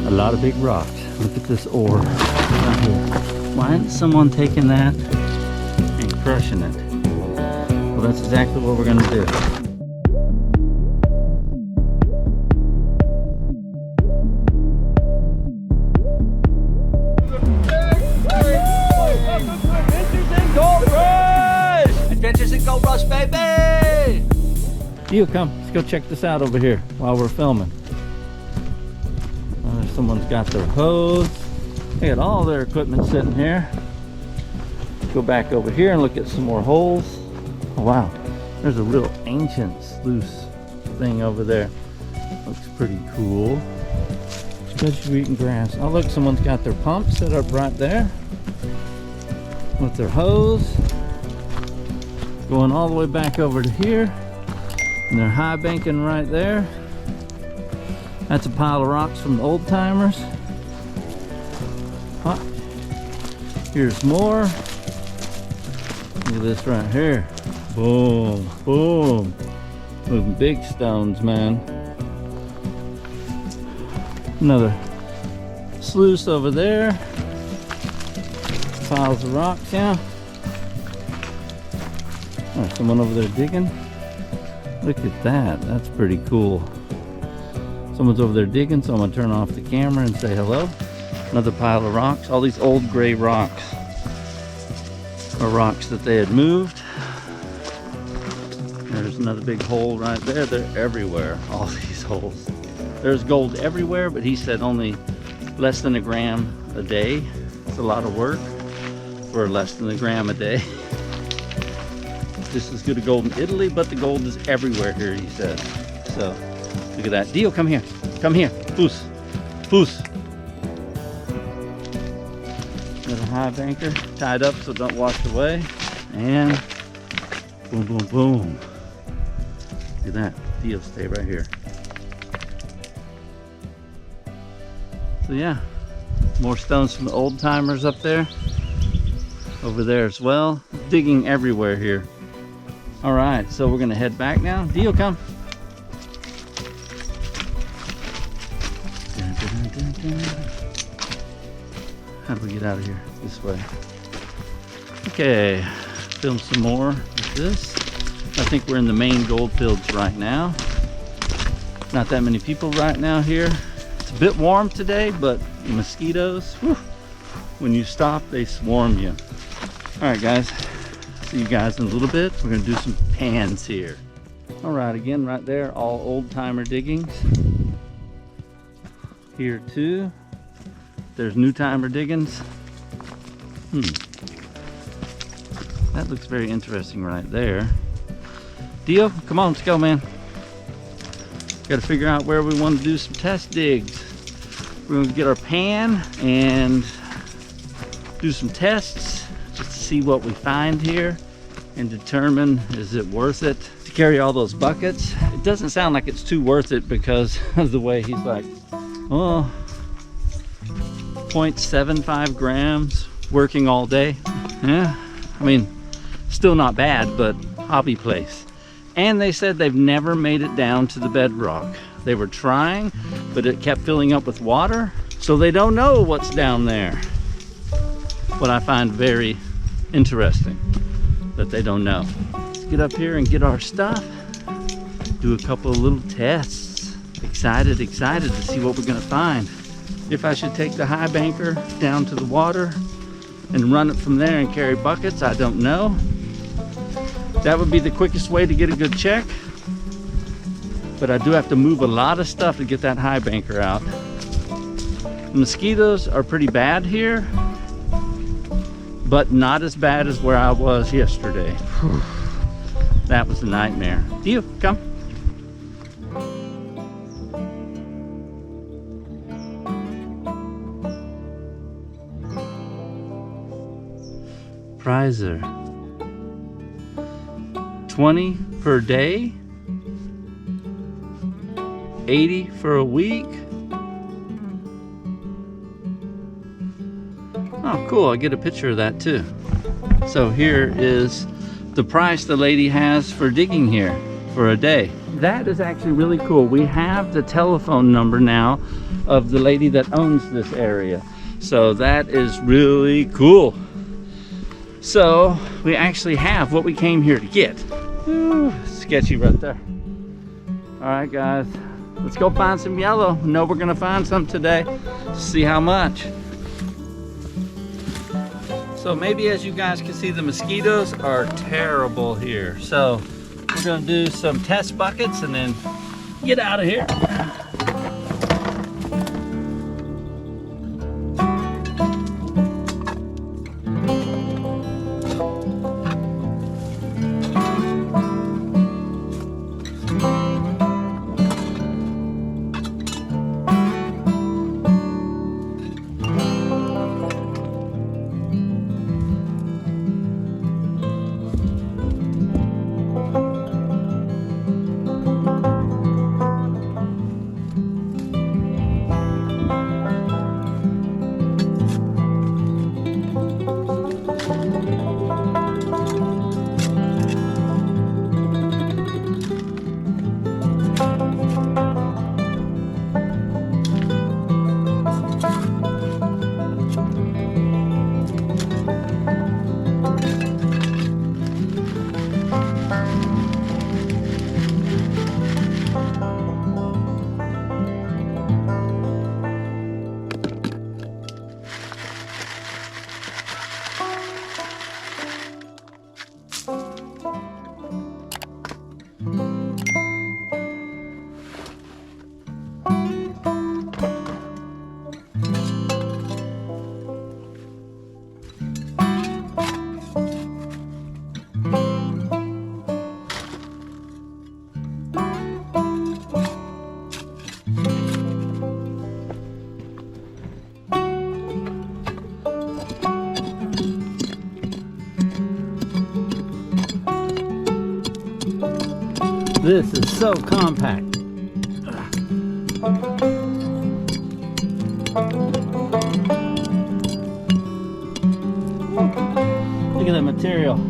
A lot of big rocks. Look at this ore right here. Why isn't someone taking that and crushing it? Well, that's exactly what we're going to do. Adventures in Gold Rush, baby! You come, let's go check this out over here while we're filming. Someone's got their hose. They got all their equipment sitting here. Go back over here and look at some more holes. Oh wow, there's a real ancient sluice thing over there. Looks pretty cool. Especially eating grass. Oh look, someone's got their pump set up right there with their hose. Going all the way back over to here. And they're high banking right there. That's a pile of rocks from the old timers. Huh. Here's more. Look at this right here. Boom, boom. Moving big stones, man. Another sluice over there. Piles of rocks, yeah. Oh, someone over there digging. Look at that. That's pretty cool. Someone's over there digging, so I'm going to turn off the camera and say hello. Another pile of rocks. All these old gray rocks are rocks that they had moved. There's another big hole right there. They're everywhere, all these holes. There's gold everywhere, but he said only less than a gram a day. It's a lot of work for less than a gram a day. Just as good a gold in Italy, but the gold is everywhere here, he said. So, look at that. Dio, come here. Come here. Poos. Poos. Little high banker tied up so it don't wash away. And boom, boom, boom. Look at that. Dio, stay right here. So yeah, more stones from the old timers up there. Over there as well. Digging everywhere here. All right, so we're gonna head back now. Dio, come. How do we get out of here? This way. Okay, film some more with this. I think we're in the main gold fields right now. Not that many people right now here. It's a bit warm today, but mosquitoes, whew, when you stop, they swarm you. All right, guys. See you guys in a little bit. We're gonna do some pans here. All right, again, right there, all old timer diggings. Here too. There's new timer diggings. That looks very interesting right there. Dio, come on, let's go, man. Got to figure out where we want to do some test digs. We're gonna get our pan and do some tests just to see what we find here and determine, is it worth it to carry all those buckets. It doesn't sound like it's too worth it because of the way he's like, oh, 0.75 grams working all day. Yeah, I mean, still not bad, but hobby place. And they said they've never made it down to the bedrock. They were trying, but it kept filling up with water, so they don't know what's down there. What I find very interesting, that they don't know. Let's get up here and get our stuff, do a couple of little tests. Excited to see what we're gonna find. If I should take the high banker down to the water and run it from there and carry buckets, I don't know. That would be the quickest way to get a good check. But I do have to move a lot of stuff to get that high banker out. The mosquitoes are pretty bad here, but not as bad as where I was yesterday. Whew. That was a nightmare. Dio, come. Prizer. 20 per day, 80 for a week. Oh, cool, I get a picture of that too. So here is the price the lady has for digging here for a day. That is actually really cool. We have the telephone number now of the lady that owns this area. So that is really cool. So we actually have what we came here to get. Ooh, sketchy right there. All right, guys, let's go find some yellow. Know we're gonna find some today. See how much. So maybe as you guys can see, the mosquitoes are terrible here. So we're gonna do some test buckets and then get out of here. This is so compact. Look at that material.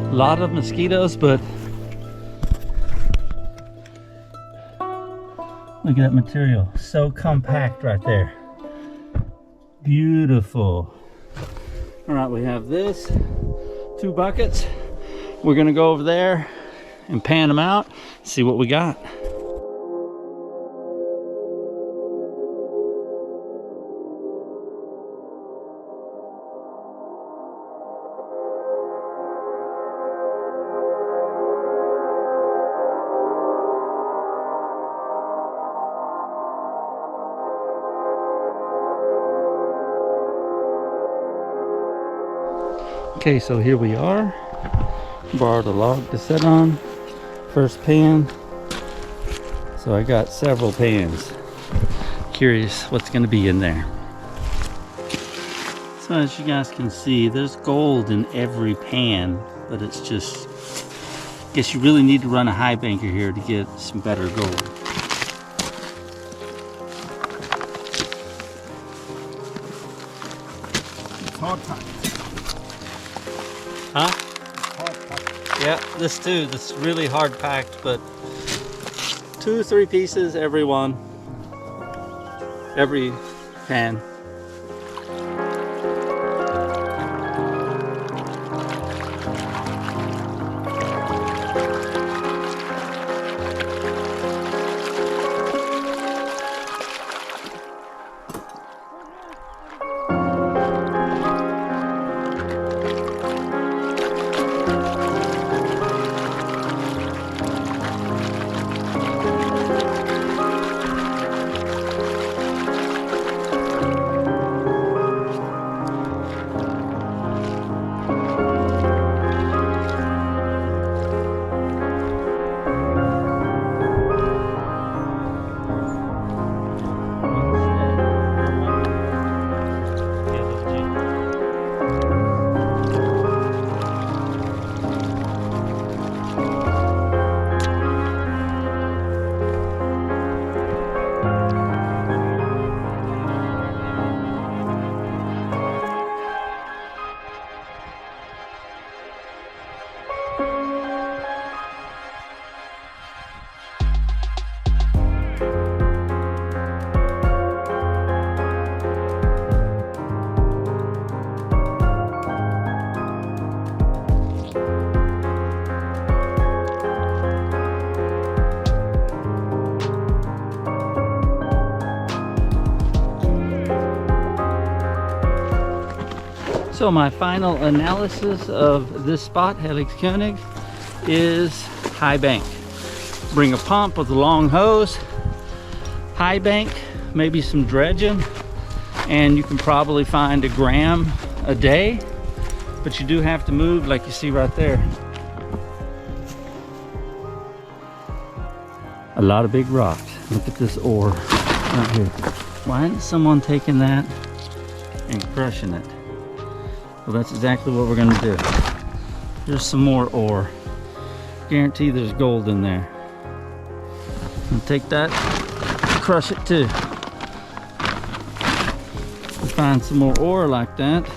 A lot of mosquitoes, but look at that material, so compact right there. Beautiful. All right, we have this, 2 buckets. We're gonna go over there and pan them out, see what we got. Okay, so here we are. Borrowed a log to set on. First pan. So I got several pans. Curious what's going to be in there. So as you guys can see, there's gold in every pan, but it's just, I guess you really need to run a high banker here to get some better gold. It's hard packed. Huh? Hard packed. Yeah, this too. This is really hard packed, but 2 or 3 pieces every one. Every pan. So my final analysis of this spot, Hellegskogen, is high bank. Bring a pump with a long hose, high bank, maybe some dredging, and you can probably find 1 gram a day, but you do have to move like you see right there. A lot of big rocks. Look at this ore right here. Why isn't someone taking that and crushing it? Well, that's exactly what we're gonna do. Here's some more ore. Guarantee there's gold in there. And take that, crush it too. If we find some more ore like that,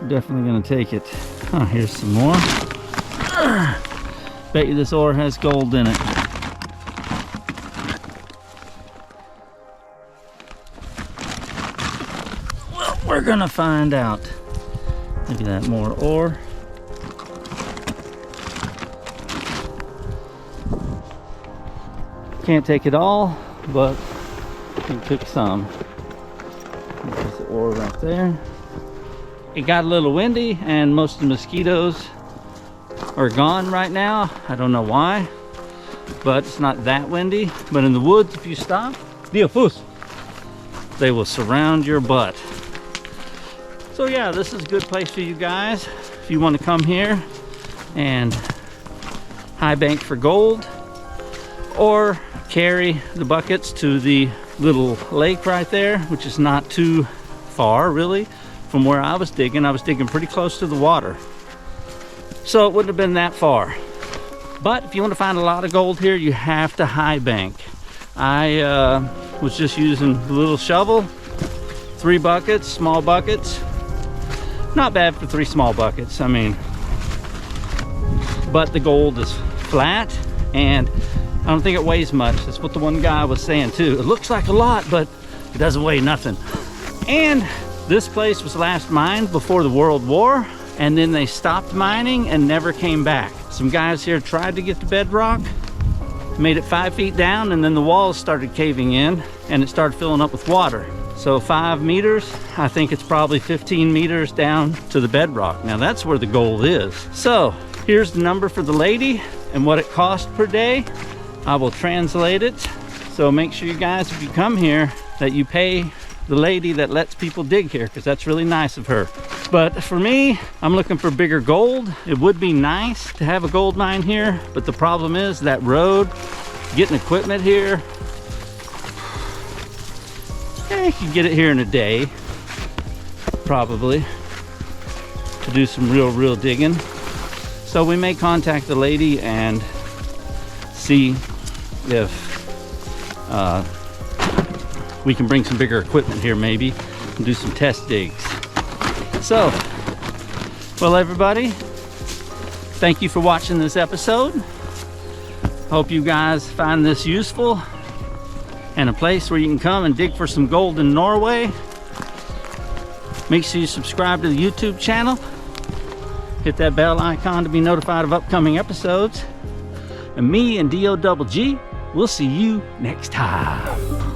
we're definitely gonna take it. Oh, here's some more. Bet you this ore has gold in it. Well, we're gonna find out. Look at that, more ore. Can't take it all, but we can pick some. There's the ore right there. It got a little windy and most of the mosquitoes are gone right now. I don't know why, but it's not that windy. But in the woods, if you stop, they will surround your butt. So yeah, this is a good place for you guys if you want to come here and high bank for gold, or carry the buckets to the little lake right there, which is not too far really from where I was digging. I was digging pretty close to the water, so it wouldn't have been that far. But if you want to find a lot of gold here, you have to high bank. I was just using the little shovel, 3 buckets, small buckets. Not bad for 3 small buckets, I mean, but the gold is flat and I don't think it weighs much. That's what the one guy was saying too. It looks like a lot, but it doesn't weigh nothing. And This place was last mined before the World War, and then they stopped mining and never came back. Some guys here tried to get to bedrock, made it 5 feet down, and then the walls started caving in and it started filling up with water. So 5 meters, I think it's probably 15 meters down to the bedrock. Now that's where the gold is. So here's the number for the lady and what it cost per day. I will translate it. So make sure you guys, if you come here, that you pay the lady that lets people dig here, because that's really nice of her. But for me, I'm looking for bigger gold. It would be nice to have a gold mine here, but the problem is that road, getting equipment here, you can get it here in a day, probably, to do some real digging. So we may contact the lady and see if we can bring some bigger equipment here maybe and do some test digs. So, well everybody, thank you for watching this episode. Hope you guys find this useful and a place where you can come and dig for some gold in Norway. Make sure you subscribe to the YouTube channel. Hit that bell icon to be notified of upcoming episodes. And me and DOGG, we'll see you next time.